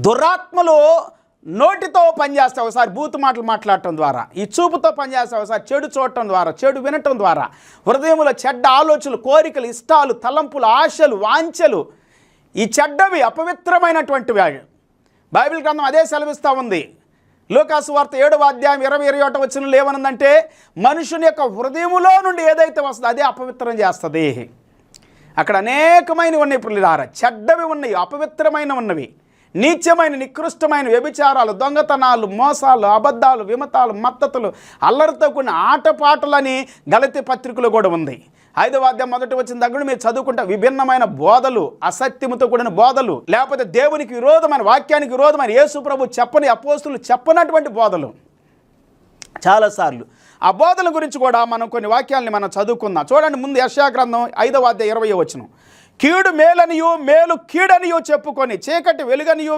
దురాత్మలు నోటితో పనిచేస్తాయి, ఒకసారి బూతు మాటలు మాట్లాడటం ద్వారా, ఈ చూపుతో పనిచేస్తాయి, ఒకసారి చెడు చూడటం ద్వారా, చెడు వినటం ద్వారా, హృదయంలో చెడ్డ ఆలోచనలు, కోరికలు, ఇష్టాలు, తలంపులు, ఆశలు, వాంఛలు, ఈ చెడ్డవి అపవిత్రమైనటువంటివి. బైబిల్ గ్రంథం అదే సెలవిస్తూ ఉంది. లూకాసు వార్త 7వ అధ్యాయం 20-21 వచనంలో ఏమనుందంటే, మనుషుని యొక్క హృదయములో నుండి ఏదైతే వస్తుందో అదే అపవిత్రం చేస్తుంది. అక్కడ అనేకమైనవి ఉన్నాయి పిల్లలారా, చెడ్డవి ఉన్నాయి, అపవిత్రమైన ఉన్నవి, నీచమైన నికృష్టమైన వ్యభిచారాలు, దొంగతనాలు, మోసాలు, అబద్ధాలు, విమతాలు, మత్తతులు, అల్లరితో కూడిన ఆటపాటలని గలతీ పత్రికలో కూడా ఉంది. 5వ అధ్యాయం 1వ వచనం దగ్గర మీరు చదువుకుంటే విభిన్నమైన బోధలు, అసత్యముతో కూడిన బోధలు, లేకపోతే దేవునికి విరోధమైన, వాక్యానికి విరోధమైన, యేసు ప్రభు చెప్పని, అపోస్తులు చెప్పనటువంటి బోధలు చాలాసార్లు. ఆ బోధల గురించి కూడా మనం కొన్ని వాక్యాలని మనం చదువుకుందాం. చూడండి, ముందు యెషయా గ్రంథం 5వ అధ్యాయం 20వ వచనం. కీడు మేలనియు, మేలు కీడనియు చెప్పుకొని, చీకటి వెలుగనియు,